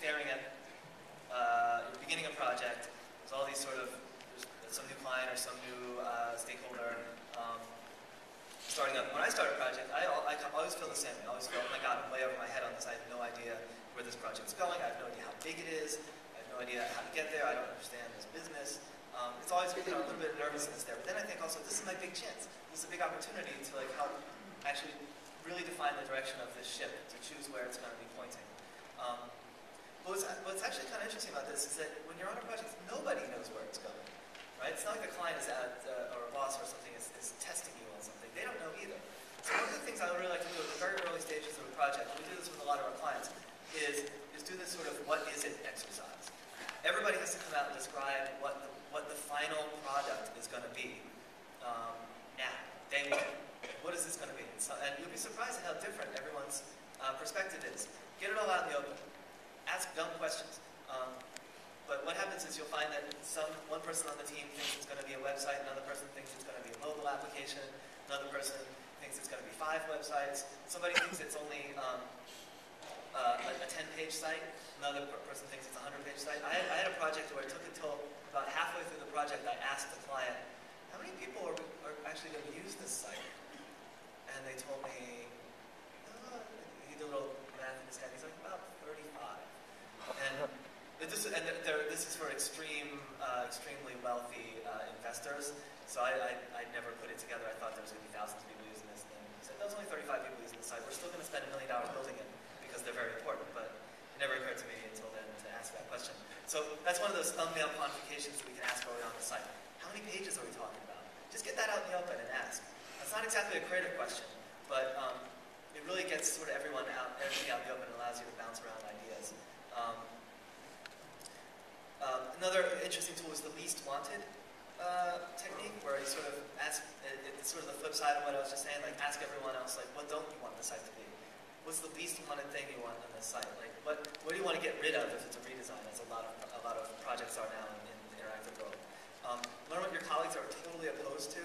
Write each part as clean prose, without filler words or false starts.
staring at you're beginning a project. There's all these sort of, there's some new client or some new stakeholder starting up. When I start a project, I always feel the same. I always feel, oh my God, I'm way over my head on this. I have no idea where this project's going. I have no idea how big it is. I have no idea how to get there. I don't understand this business. It's always a little bit of nervousness there. But then I think also, this is my big chance. This is a big opportunity to like help actually really define the direction of this ship, to choose where it's going to be pointing. What's actually kind of interesting about this is that when you're on a project, nobody knows where it's going, right? It's not like the client is out, or a boss or something is testing you on something. They don't know either. So one of the things I would really like to do at the very early stages of a project, and we do this with a lot of our clients, is do this sort of what is it exercise. Everybody has to come out and describe what the final product is going to be now, day one. What is this going to be? And you'll be surprised at how different everyone's perspective is. Get it all out in the open. Ask dumb questions. But what happens is you'll find that one person on the team thinks it's going to be a website, another person thinks it's going to be a mobile application, another person thinks it's going to be 5 websites, somebody thinks it's only a 10-page site, another person thinks it's a 100-page site. I had a project where it took until about halfway through the project I asked the client, how many people are actually going to use this site? And they told me, he did a little math in his head, he's like, about 35. And this is for extremely wealthy investors. So I never put it together. I thought there was going to be thousands of people using this. And he said, there's only 35 people using the site. We're still going to spend $1 million building it because they're very important. But it never occurred to me until then to ask that question. So that's one of those thumbnail quantifications that we can ask early on the site. How many pages are we talking about? Just get that out in the open and ask. It's not exactly a creative question, but it really gets sort of everything out in the open and allows you to bounce around ideas. Another interesting tool is the least wanted technique, where you sort of ask, it's sort of the flip side of what I was just saying, like ask everyone else, like, what don't you want the site to be? What's the least wanted thing you want on this site? Like, what do you want to get rid of if it's a redesign, as a lot of projects are now in the interactive world? Learn what your colleagues are totally opposed to,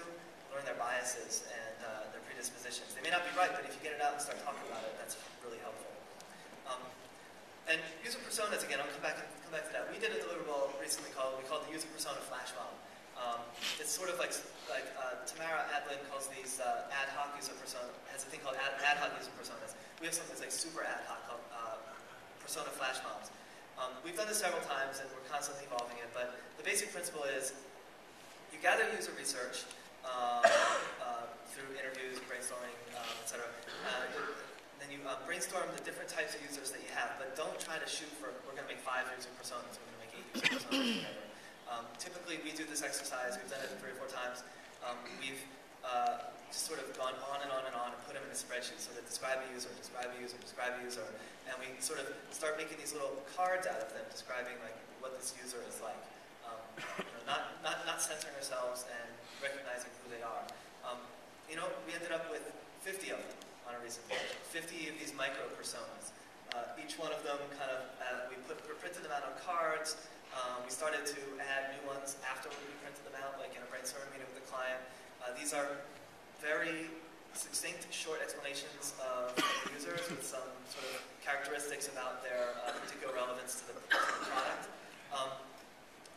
learn their biases and their predispositions. They may not be right, but if you get it out and start talking about it, that's really helpful. And user personas, again, I'll come back to that. We did a deliverable recently we called the user persona flash mob. It's sort of like Tamara Adlin calls these ad hoc user personas, has a thing called ad hoc user personas. We have something that's like super ad hoc called persona flash mobs. We've done this several times and we're constantly evolving it, but the basic principle is you gather user research through interviews, brainstorming, etc. Then you brainstorm the different types of users that you have, but don't try to shoot for, we're going to make 5 user personas, we're going to make 8 user personas, whatever. Typically, we do this exercise, we've done it 3 or 4 times. We've just sort of gone on and on and on and put them in a spreadsheet, so that describe a user, describe a user, describe a user, and we sort of start making these little cards out of them, describing like what this user is like. Not censoring ourselves and recognizing who they are. We ended up with 50 of them on a recent page. 50 of these micro personas. Each one of them kind of, we printed them out on cards. We started to add new ones after we printed them out, like in a brainstorming meeting with the client. These are very succinct, short explanations of the users with some sort of characteristics about their particular relevance to the product.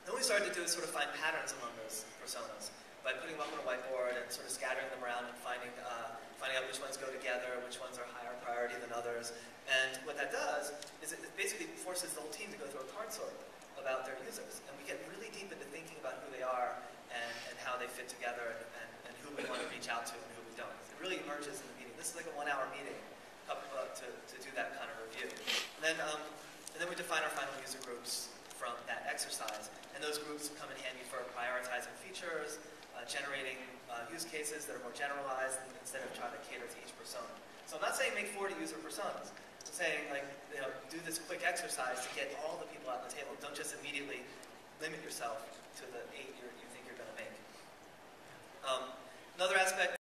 Then what we started to do is sort of find patterns among those personas by putting them up on a whiteboard and sort of scattering them around and finding out which ones go together, which ones are higher priority than others. And what that does is it basically forces the whole team to go through a card sort about their users. And we get really deep into thinking about who they are and how they fit together and who we want to reach out to and who we don't. It really emerges in the meeting. This is like a 1-hour meeting to do that kind of review. And then we define our final user groups from that exercise. And those groups come in handy for prioritizing features, generating use cases that are more generalized instead of trying to cater to each persona. So I'm not saying make 40 user personas. I'm saying do this quick exercise to get all the people out on the table. Don't just immediately limit yourself to the 8 you think you're going to make. Another aspect